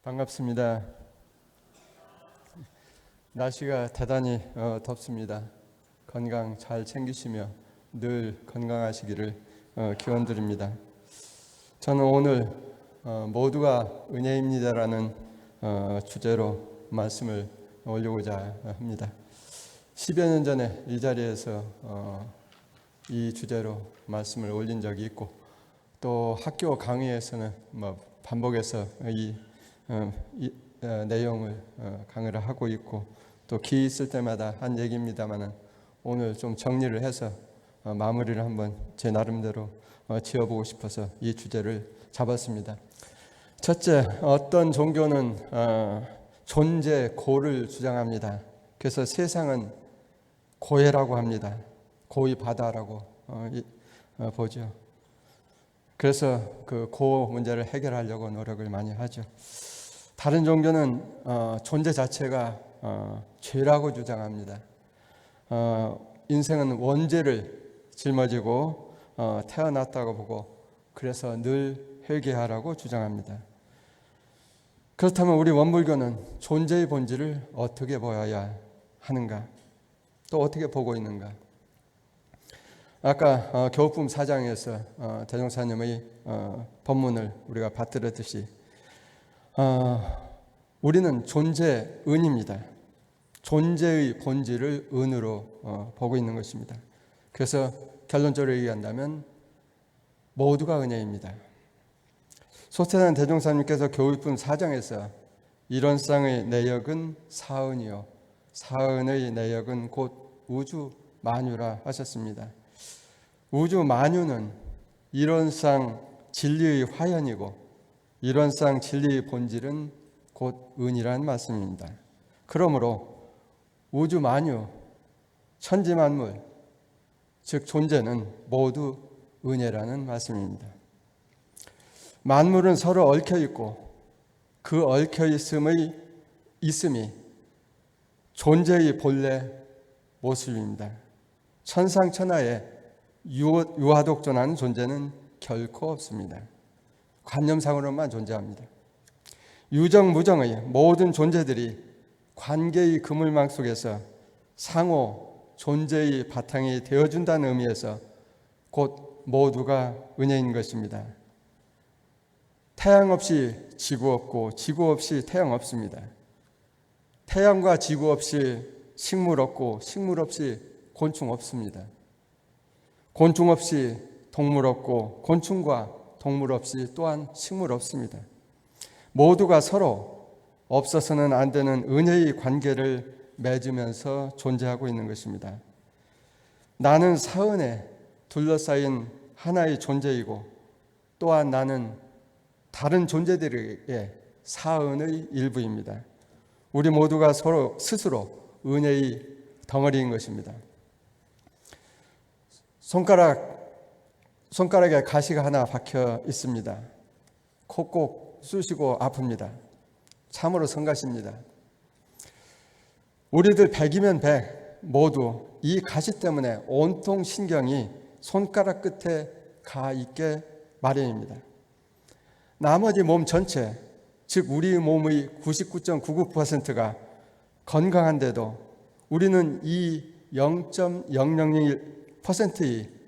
반갑습니다. 날씨가 대단히 덥습니다. 건강 잘 챙기시며 늘 건강하시기를 기원드립니다. 저는 오늘 모두가 은혜입니다라는 주제로 말씀을 올리고자 합니다. 10여 년 전에 이 자리에서 이 주제로 말씀을 올린 적이 있고, 또 학교 강의에서는 반복해서 이 내용을 강의를 하고 있고, 또 기회 있을 때마다 한 얘기입니다만은 오늘 좀 정리를 해서 마무리를 한번 제 나름대로 지어보고 싶어서 이 주제를 잡았습니다. 첫째, 어떤 종교는 존재 고를 주장합니다. 그래서 세상은 고해라고 합니다. 고의 바다라고 보죠. 그래서 그 고 문제를 해결하려고 노력을 많이 하죠. 다른 종교는 존재 자체가 죄라고 주장합니다. 인생은 원죄를 짊어지고 태어났다고 보고, 그래서 늘 회개하라고 주장합니다. 그렇다면 우리 원불교는 존재의 본질을 어떻게 보아야 하는가? 또 어떻게 보고 있는가? 아까 교훈품 4장에서 대종사님의 법문을 우리가 받들었듯이 우리는 존재은입니다. 존재의 본질을 은으로 보고 있는 것입니다. 그래서 결론적으로 얘기한다면 모두가 은혜입니다. 소태단 대종사님께서 교훈품 4장에서 이론상의 내역은 사은이요 사은의 내역은 곧 우주 만유라 하셨습니다. 우주 만유는 이론상 진리의 화현이고, 이론상 진리의 본질은 곧 은이라는 말씀입니다. 그러므로 우주 만유, 천지 만물, 즉 존재는 모두 은혜라는 말씀입니다. 만물은 서로 얽혀 있고, 그 얽혀 있음이 존재의 본래 모습입니다. 천상천하에 유아독존하는 존재는 결코 없습니다. 관념상으로만 존재합니다. 유정무정의 모든 존재들이 관계의 그물망 속에서 상호 존재의 바탕이 되어준다는 의미에서 곧 모두가 은혜인 것입니다. 태양 없이 지구 없고, 지구 없이 태양 없습니다. 태양과 지구 없이 식물 없고, 식물 없이 곤충 없습니다. 곤충 없이 동물 없고, 곤충과 동물 없이 또한 식물 없습니다. 모두가 서로 없어서는 안 되는 은혜의 관계를 맺으면서 존재하고 있는 것입니다. 나는 사은에 둘러싸인 하나의 존재이고, 또한 나는 다른 존재들에게 사은의 일부입니다. 우리 모두가 서로 스스로 은혜의 덩어리인 것입니다. 손가락에 가시가 하나 박혀 있습니다. 코 꼭 쑤시고 아픕니다. 참으로 성가십니다. 우리들 100이면 100 모두 이 가시 때문에 온통 신경이 손가락 끝에 가 있게 마련입니다. 나머지 몸 전체, 즉 우리 몸의 99.99%가 건강한데도 우리는 이 0.001%의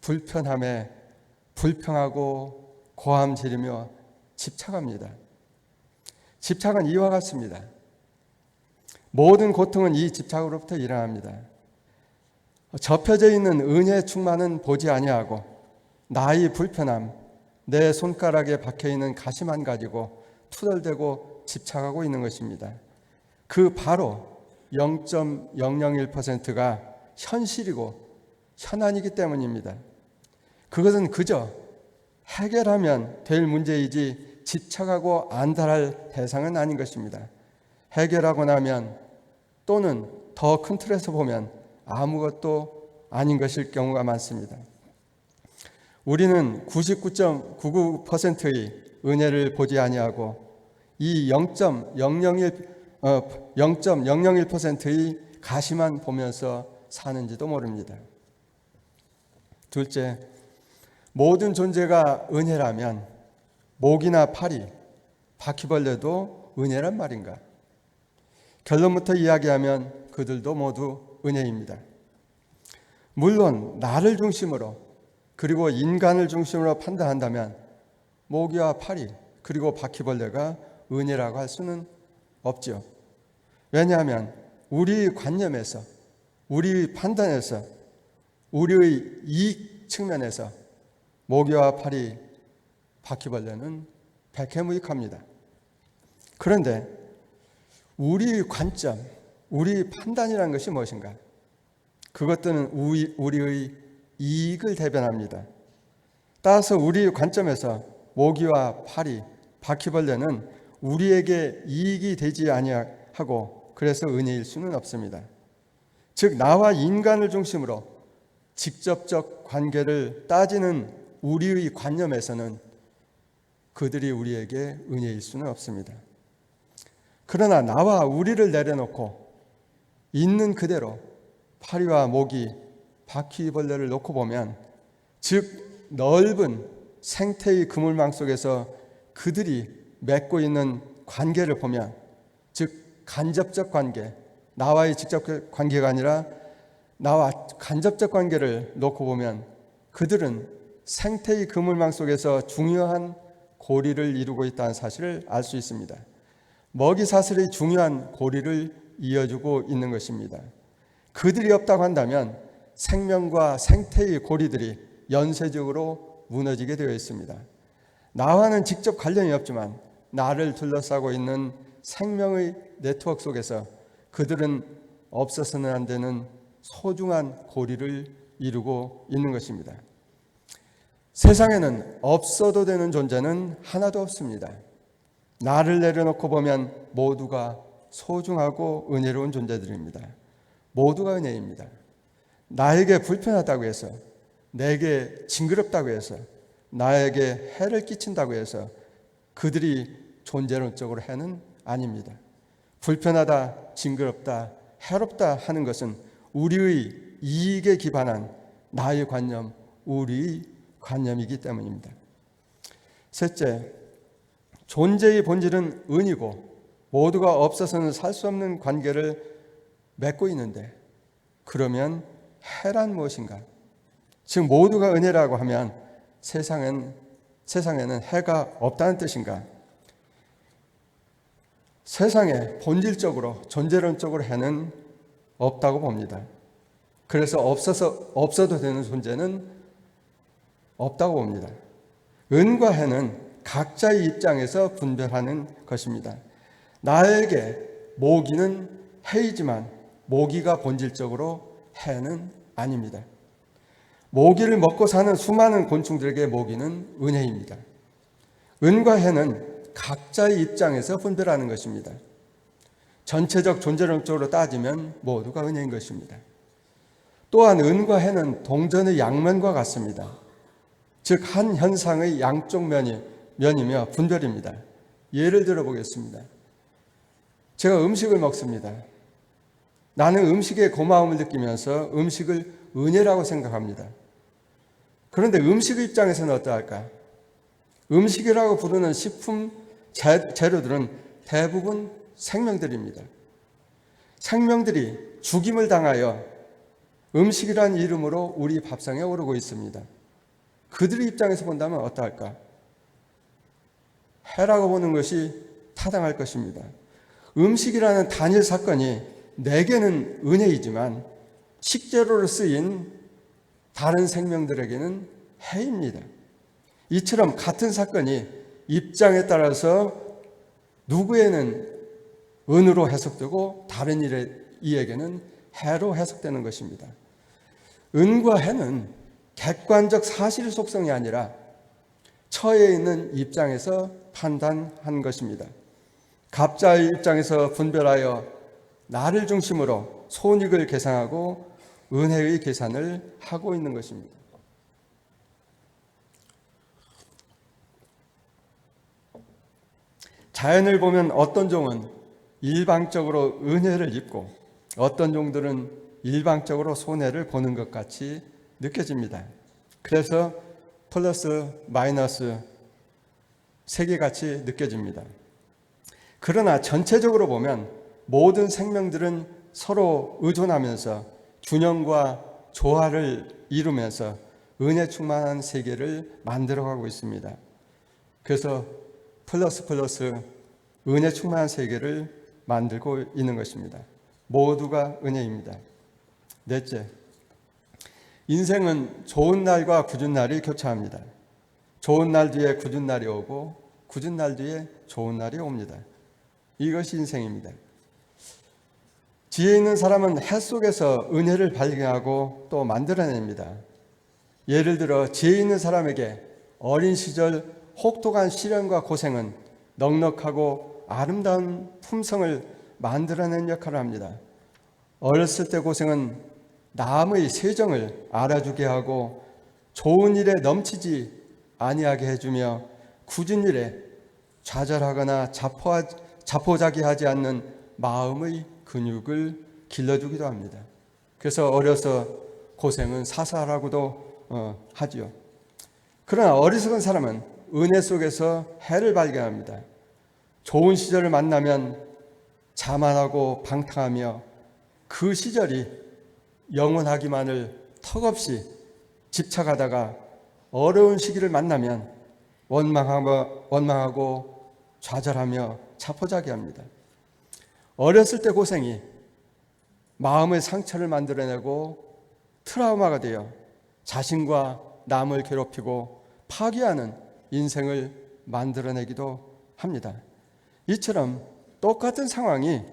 불편함에 불평하고 고함 지르며 집착합니다. 집착은 이와 같습니다. 모든 고통은 이 집착으로부터 일어납니다. 접혀져 있는 은혜 충만은 보지 아니하고, 나의 불편함, 내 손가락에 박혀있는 가시만 가지고 투덜대고 집착하고 있는 것입니다. 그 바로 0.001%가 현실이고 현안이기 때문입니다. 그것은 그저 해결하면 될 문제이지 집착하고 안달할 대상은 아닌 것입니다. 해결하고 나면, 또는 더 큰 틀에서 보면 아무것도 아닌 것일 경우가 많습니다. 우리는 99.99%의 은혜를 보지 아니하고 이 0.001%의 가시만 보면서 사는지도 모릅니다. 둘째, 모든 존재가 은혜라면 모기나 파리, 바퀴벌레도 은혜란 말인가? 결론부터 이야기하면 그들도 모두 은혜입니다. 물론 나를 중심으로 그리고 인간을 중심으로 판단한다면 모기와 파리 그리고 바퀴벌레가 은혜라고 할 수는 없죠. 왜냐하면 우리 관념에서, 우리 판단에서, 우리의 이익 측면에서 모기와 파리, 바퀴벌레는 백해무익합니다. 그런데 우리 관점, 우리 판단이라는 것이 무엇인가? 그것들은 우리의 이익을 대변합니다. 따라서 우리 관점에서 모기와 파리, 바퀴벌레는 우리에게 이익이 되지 아니하고 그래서 은혜일 수는 없습니다. 즉 나와 인간을 중심으로 직접적 관계를 따지는 우리의 관념에서는 그들이 우리에게 은혜일 수는 없습니다. 그러나 나와 우리를 내려놓고 있는 그대로 파리와 모기, 바퀴벌레를 놓고 보면 즉 넓은 생태의 그물망 속에서 그들이 맺고 있는 관계를 보면 즉 간접적 관계, 나와의 직접 관계가 아니라 나와 간접적 관계를 놓고 보면 그들은 생태의 그물망 속에서 중요한 고리를 이루고 있다는 사실을 알 수 있습니다. 먹이 사슬의 중요한 고리를 이어주고 있는 것입니다. 그들이 없다고 한다면 생명과 생태의 고리들이 연쇄적으로 무너지게 되어 있습니다. 나와는 직접 관련이 없지만 나를 둘러싸고 있는 생명의 네트워크 속에서 그들은 없어서는 안 되는 소중한 고리를 이루고 있는 것입니다. 세상에는 없어도 되는 존재는 하나도 없습니다. 나를 내려놓고 보면 모두가 소중하고 은혜로운 존재들입니다. 모두가 은혜입니다. 나에게 불편하다고 해서, 내게 징그럽다고 해서, 나에게 해를 끼친다고 해서 그들이 존재론적으로 해는 아닙니다. 불편하다, 징그럽다, 해롭다 하는 것은 우리의 이익에 기반한 나의 관념, 우리의 관념이기 때문입니다. 셋째, 존재의 본질은 은이고 모두가 없어서는 살 수 없는 관계를 맺고 있는데 그러면 해란 무엇인가? 즉 모두가 은혜라고 하면 세상에는 해가 없다는 뜻인가? 세상에 본질적으로 존재론적으로 해는 없다고 봅니다. 그래서 없어도 되는 존재는 없다고 봅니다. 은과 해는 각자의 입장에서 분별하는 것입니다. 나에게 모기는 해이지만 모기가 본질적으로 해는 아닙니다. 모기를 먹고 사는 수많은 곤충들에게 모기는 은혜입니다. 은과 해는 각자의 입장에서 분별하는 것입니다. 전체적 존재론적으로 따지면 모두가 은혜인 것입니다. 또한 은과 해는 동전의 양면과 같습니다. 즉 한 현상의 양쪽 면이며 분별입니다. 예를 들어 보겠습니다. 제가 음식을 먹습니다. 나는 음식에 고마움을 느끼면서 음식을 은혜라고 생각합니다. 그런데 음식의 입장에서는 어떠할까? 음식이라고 부르는 식품 재료들은 대부분 생명들입니다. 생명들이 죽임을 당하여 음식이라는 이름으로 우리 밥상에 오르고 있습니다. 그들의 입장에서 본다면 어떠할까? 해라고 보는 것이 타당할 것입니다. 음식이라는 단일 사건이 내게는 은혜이지만 식재료로 쓰인 다른 생명들에게는 해입니다. 이처럼 같은 사건이 입장에 따라서 누구에는 은으로 해석되고 다른 이에게는 해로 해석되는 것입니다. 은과 해는 객관적 사실 속성이 아니라 처해 있는 입장에서 판단한 것입니다. 갑자의 입장에서 분별하여 나를 중심으로 손익을 계산하고 은혜의 계산을 하고 있는 것입니다. 자연을 보면 어떤 종은 일방적으로 은혜를 입고 어떤 종들은 일방적으로 손해를 보는 것 같이 느껴집니다. 그래서 플러스 마이너스 세계같이 느껴집니다. 그러나 전체적으로 보면 모든 생명들은 서로 의존하면서 균형과 조화를 이루면서 은혜 충만한 세계를 만들어가고 있습니다. 그래서 플러스 은혜 충만한 세계를 만들고 있는 것입니다. 모두가 은혜입니다. 넷째, 인생은 좋은 날과 굳은 날이 교차합니다. 좋은 날 뒤에 굳은 날이 오고 굳은 날 뒤에 좋은 날이 옵니다. 이것이 인생입니다. 지혜 있는 사람은 해 속에서 은혜를 발견하고 또 만들어냅니다. 예를 들어 지혜 있는 사람에게 어린 시절 혹독한 시련과 고생은 넉넉하고 아름다운 품성을 만들어낸 역할을 합니다. 어렸을 때 고생은 남의 세정을 알아주게 하고 좋은 일에 넘치지 아니하게 해주며 굳은 일에 좌절하거나 자포자기하지 않는 마음의 근육을 길러주기도 합니다. 그래서 어려서 고생은 사사라고도 하지요. 그러나 어리석은 사람은 은혜 속에서 해를 발견합니다. 좋은 시절을 만나면 자만하고 방탕하며 그 시절이 영원하기만을 턱없이 집착하다가 어려운 시기를 만나면 원망하고 좌절하며 자포자기합니다. 어렸을 때 고생이 마음의 상처를 만들어내고 트라우마가 되어 자신과 남을 괴롭히고 파괴하는 인생을 만들어내기도 합니다. 이처럼 똑같은 상황이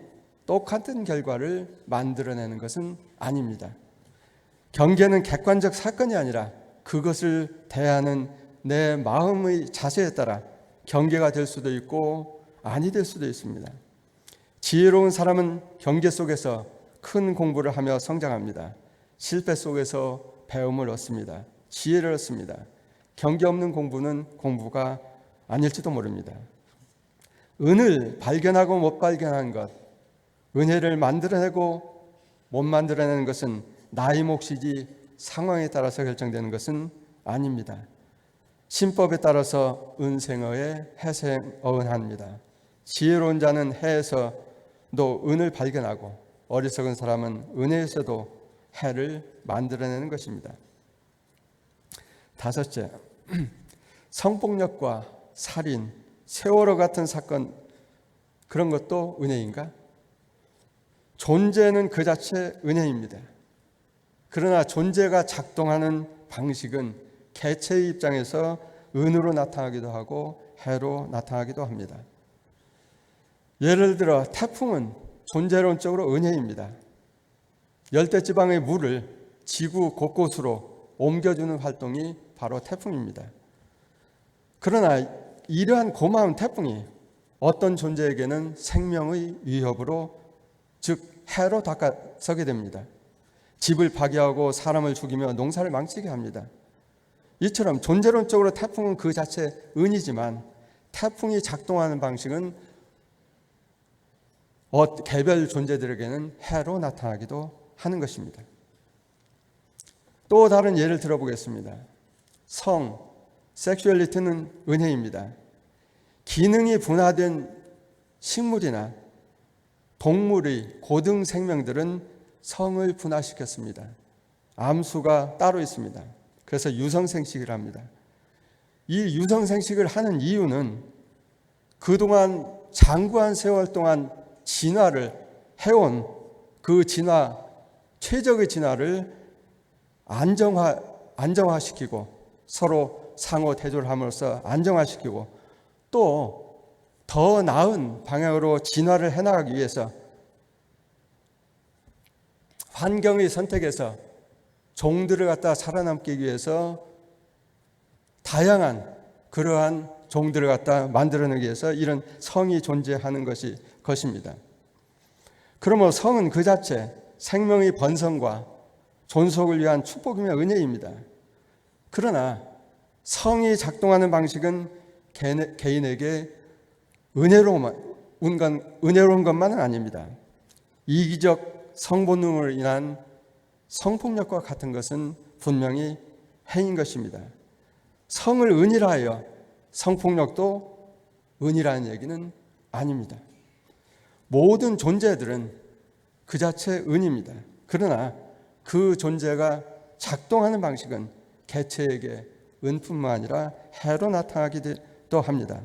똑같은 결과를 만들어내는 것은 아닙니다. 경계는 객관적 사건이 아니라 그것을 대하는 내 마음의 자세에 따라 경계가 될 수도 있고 아니 될 수도 있습니다. 지혜로운 사람은 경계 속에서 큰 공부를 하며 성장합니다. 실패 속에서 배움을 얻습니다. 지혜를 얻습니다. 경계 없는 공부는 공부가 아닐지도 모릅니다. 은을 발견하고 못 발견한 것, 은혜를 만들어내고 못 만들어내는 것은 나의 몫이지 상황에 따라서 결정되는 것은 아닙니다. 신법에 따라서 은생어에 해생어은합니다. 지혜로운 자는 해에서도 은을 발견하고 어리석은 사람은 은혜에서도 해를 만들어내는 것입니다. 다섯째, 성폭력과 살인, 세월호 같은 사건, 그런 것도 은혜인가? 존재는 그 자체 은혜입니다. 그러나 존재가 작동하는 방식은 개체의 입장에서 은으로 나타나기도 하고 해로 나타나기도 합니다. 예를 들어 태풍은 존재론적으로 은혜입니다. 열대지방의 물을 지구 곳곳으로 옮겨주는 활동이 바로 태풍입니다. 그러나 이러한 고마운 태풍이 어떤 존재에게는 생명의 위협으로, 즉 해로 다가서게 됩니다. 집을 파괴하고 사람을 죽이며 농사를 망치게 합니다. 이처럼 존재론적으로 태풍은 그 자체 은이지만 태풍이 작동하는 방식은 개별 존재들에게는 해로 나타나기도 하는 것입니다. 또 다른 예를 들어보겠습니다. 섹슈얼리티는 은혜입니다. 기능이 분화된 식물이나 동물의 고등 생명들은 성을 분화시켰습니다. 암수가 따로 있습니다. 그래서 유성생식을 합니다. 이 유성생식을 하는 이유는 그동안 장구한 세월 동안 진화를 해온 그 최적의 진화를 안정화시키고 서로 상호 대조를 함으로써 안정화시키고 또 더 나은 방향으로 진화를 해나가기 위해서 환경의 선택에서 종들을 갖다 살아남기 위해서 다양한 그러한 종들을 갖다 만들어내기 위해서 이런 성이 존재하는 것입니다. 그러므로 성은 그 자체 생명의 번성과 존속을 위한 축복이며 은혜입니다. 그러나 성이 작동하는 방식은 개인에게 은혜로운 것만은 아닙니다. 이기적 성본능으로 인한 성폭력과 같은 것은 분명히 해인 것입니다. 성을 은이라 하여 성폭력도 은이라는 얘기는 아닙니다. 모든 존재들은 그 자체 은입니다. 그러나 그 존재가 작동하는 방식은 개체에게 은뿐만 아니라 해로 나타나기도 합니다.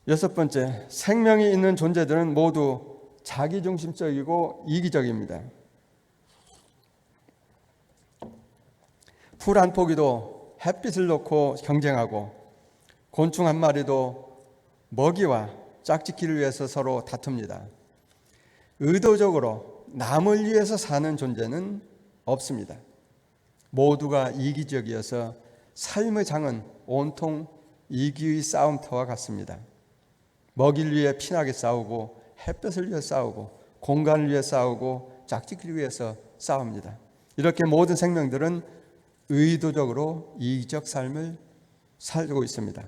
여섯 번째, 생명이 있는 존재들은 모두 자기중심적이고 이기적입니다. 풀 한 포기도 햇빛을 놓고 경쟁하고, 곤충 한 마리도 먹이와 짝짓기를 위해서 서로 다툽니다. 의도적으로 남을 위해서 사는 존재는 없습니다. 모두가 이기적이어서 삶의 장은 온통 이기의 싸움터와 같습니다. 먹이를 위해 피나게 싸우고, 햇볕을 위해 싸우고, 공간을 위해 싸우고, 짝짓기를 위해서 싸웁니다. 이렇게 모든 생명들은 의도적으로 이기적 삶을 살고 있습니다.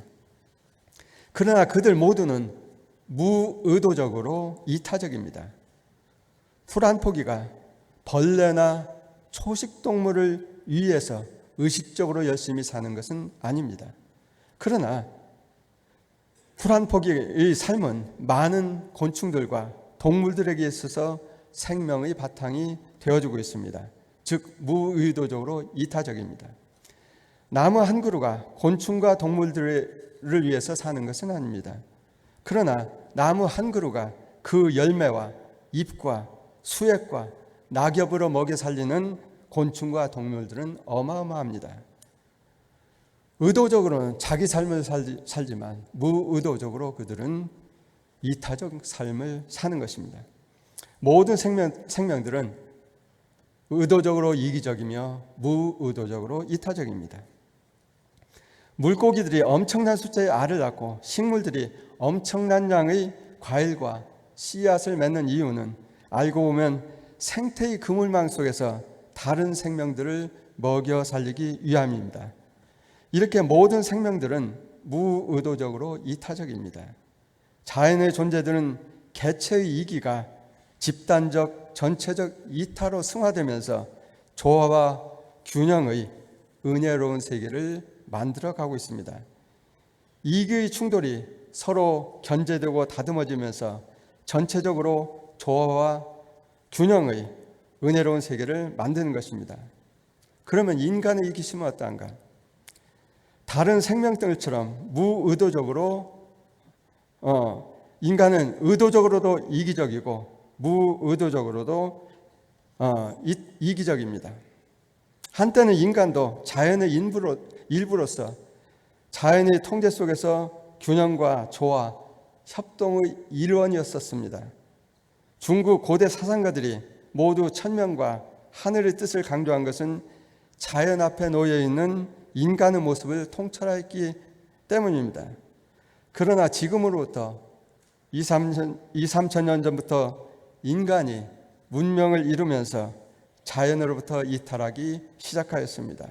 그러나 그들 모두는 무의도적으로 이타적입니다. 풀 한 포기가 벌레나 초식동물을 위해서 의식적으로 열심히 사는 것은 아닙니다. 그러나 풀 한 포기의 삶은 많은 곤충들과 동물들에게 있어서 생명의 바탕이 되어주고 있습니다. 즉 무의도적으로 이타적입니다. 나무 한 그루가 곤충과 동물들을 위해서 사는 것은 아닙니다. 그러나 나무 한 그루가 그 열매와 잎과 수액과 낙엽으로 먹여 살리는 곤충과 동물들은 어마어마합니다. 의도적으로는 자기 삶을 살지만 무의도적으로 그들은 이타적 삶을 사는 것입니다. 모든 생명들은 의도적으로 이기적이며 무의도적으로 이타적입니다. 물고기들이 엄청난 숫자의 알을 낳고 식물들이 엄청난 양의 과일과 씨앗을 맺는 이유는 알고 보면 생태의 그물망 속에서 다른 생명들을 먹여 살리기 위함입니다. 이렇게 모든 생명들은 무의도적으로 이타적입니다. 자연의 존재들은 개체의 이기가 집단적, 전체적 이타로 승화되면서 조화와 균형의 은혜로운 세계를 만들어가고 있습니다. 이기의 충돌이 서로 견제되고 다듬어지면서 전체적으로 조화와 균형의 은혜로운 세계를 만드는 것입니다. 그러면 인간의 이기심은 어떠한가? 다른 생명들처럼 무의도적으로 인간은 의도적으로도 이기적이고 무의도적으로도 이기적입니다. 한때는 인간도 자연의 일부로서 자연의 통제 속에서 균형과 조화, 협동의 일원이었었습니다. 중국 고대 사상가들이 모두 천명과 하늘의 뜻을 강조한 것은 자연 앞에 놓여 있는 인간의 모습을 통찰했기 때문입니다. 그러나 지금으로부터 2,3천 년 전부터 인간이 문명을 이루면서 자연으로부터 이탈하기 시작하였습니다.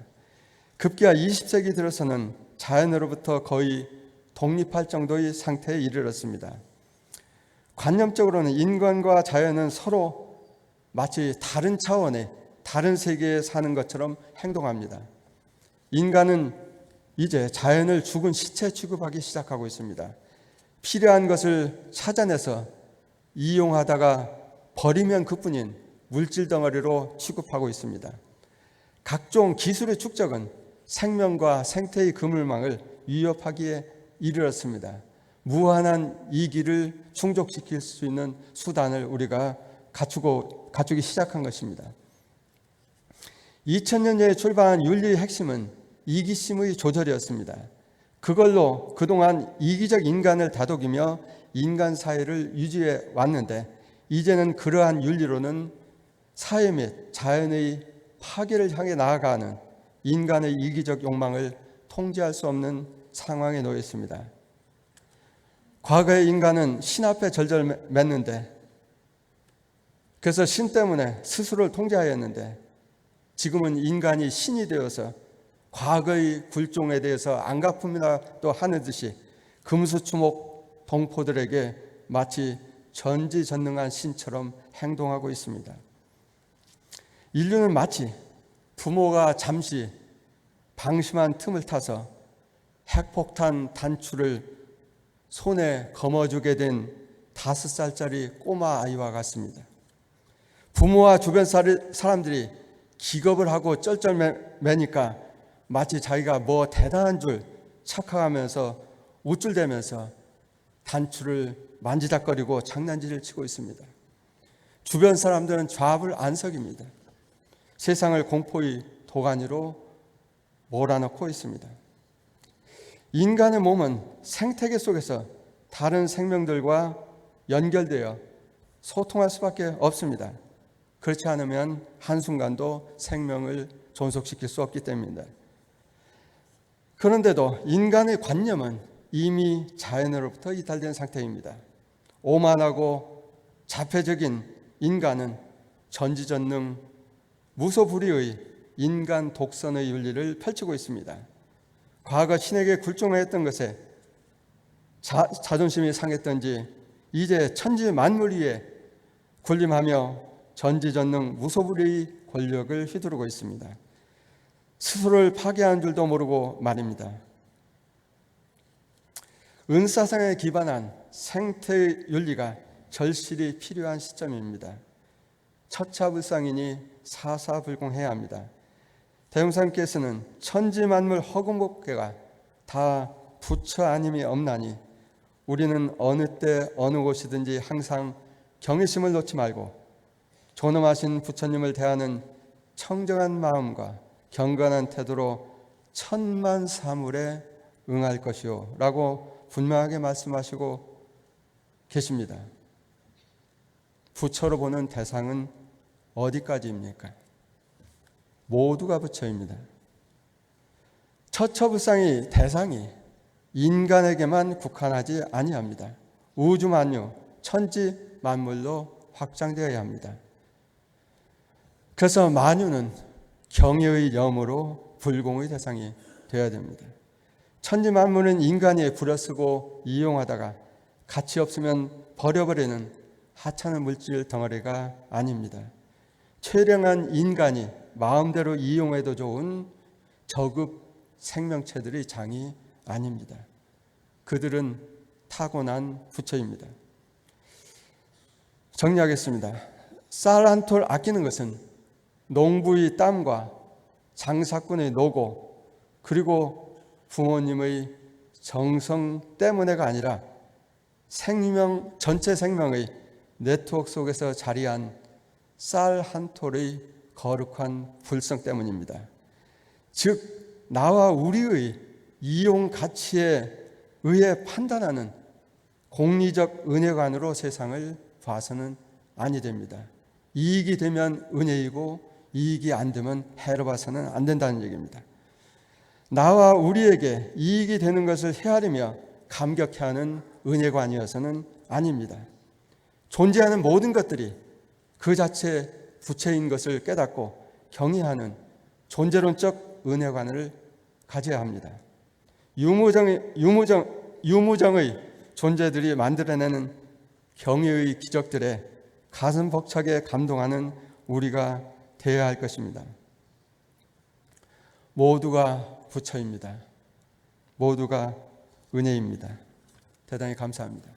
급기야 20세기 들어서는 자연으로부터 거의 독립할 정도의 상태에 이르렀습니다. 관념적으로는 인간과 자연은 서로 마치 다른 차원의 다른 세계에 사는 것처럼 행동합니다. 인간은 이제 자연을 죽은 시체 취급하기 시작하고 있습니다. 필요한 것을 찾아내서 이용하다가 버리면 그뿐인 물질 덩어리로 취급하고 있습니다. 각종 기술의 축적은 생명과 생태의 그물망을 위협하기에 이르렀습니다. 무한한 이기를 충족시킬 수 있는 수단을 우리가 갖추기 시작한 것입니다. 2000년대에 출발한 윤리의 핵심은 이기심의 조절이었습니다. 그걸로 그동안 이기적 인간을 다독이며 인간 사회를 유지해 왔는데, 이제는 그러한 윤리로는 사회 및 자연의 파괴를 향해 나아가는 인간의 이기적 욕망을 통제할 수 없는 상황에 놓여 있습니다. 과거의 인간은 신 앞에 절절맸는데, 그래서 신 때문에 스스로를 통제하였는데, 지금은 인간이 신이 되어서 과거의 굴종에 대해서 안갚음이나 또 하는 듯이 금수초목 동포들에게 마치 전지전능한 신처럼 행동하고 있습니다. 인류는 마치 부모가 잠시 방심한 틈을 타서 핵폭탄 단추를 손에 거머쥐게 된 5살짜리 꼬마 아이와 같습니다. 부모와 주변 사람들이 기겁을 하고 쩔쩔매니까 마치 자기가 뭐 대단한 줄 착각하면서 우쭐대면서 단추를 만지작거리고 장난질을 치고 있습니다. 주변 사람들은 좌불 안석입니다. 세상을 공포의 도가니로 몰아넣고 있습니다. 인간의 몸은 생태계 속에서 다른 생명들과 연결되어 소통할 수밖에 없습니다. 그렇지 않으면 한순간도 생명을 존속시킬 수 없기 때문입니다. 그런데도 인간의 관념은 이미 자연으로부터 이탈된 상태입니다. 오만하고 자폐적인 인간은 전지전능 무소불위의 인간 독선의 윤리를 펼치고 있습니다. 과거 신에게 굴종했던 것에 자존심이 상했던지 이제 천지 만물 위에 군림하며 전지전능 무소불위의 권력을 휘두르고 있습니다. 스스로를 파괴하는 줄도 모르고 말입니다. 은사상에 기반한 생태의 윤리가 절실히 필요한 시점입니다. 처차불상이니 사사불공해야 합니다. 대웅사님께서는 천지만물 허공법계가 다 부처 아님이 없나니 우리는 어느 때 어느 곳이든지 항상 경외심을 놓지 말고 존엄하신 부처님을 대하는 청정한 마음과 경건한 태도로 천만 사물에 응할 것이요 라고 분명하게 말씀하시고 계십니다. 부처로 보는 대상은 어디까지입니까? 모두가 부처입니다. 처처불상의 대상이 인간에게만 국한하지 아니합니다. 우주 만유, 천지 만물로 확장되어야 합니다. 그래서 만유는 경의의 염으로 불공의 대상이 되어야 됩니다. 천지 만물은 인간이 부려쓰고 이용하다가 가치 없으면 버려버리는 하찮은 물질 덩어리가 아닙니다. 최량한 인간이 마음대로 이용해도 좋은 저급 생명체들의 장이 아닙니다. 그들은 타고난 부처입니다. 정리하겠습니다. 쌀 한 톨 아끼는 것은 농부의 땀과 장사꾼의 노고 그리고 부모님의 정성 때문에가 아니라 전체 생명의 네트워크 속에서 자리한 쌀 한 톨의 거룩한 불성 때문입니다. 즉 나와 우리의 이용 가치에 의해 판단하는 공리적 은혜관으로 세상을 봐서는 아니 됩니다. 이익이 되면 은혜이고 이익이 안 되면 해로 봐서는 안 된다는 얘기입니다. 나와 우리에게 이익이 되는 것을 헤아리며 감격해하는 은혜관이어서는 아닙니다. 존재하는 모든 것들이 그 자체 부처인 것을 깨닫고 경외하는 존재론적 은혜관을 가져야 합니다. 유무정의 존재들이 만들어내는 경외의 기적들에 가슴 벅차게 감동하는 우리가 되어야 할 것입니다. 모두가 부처입니다. 모두가 은혜입니다. 대단히 감사합니다.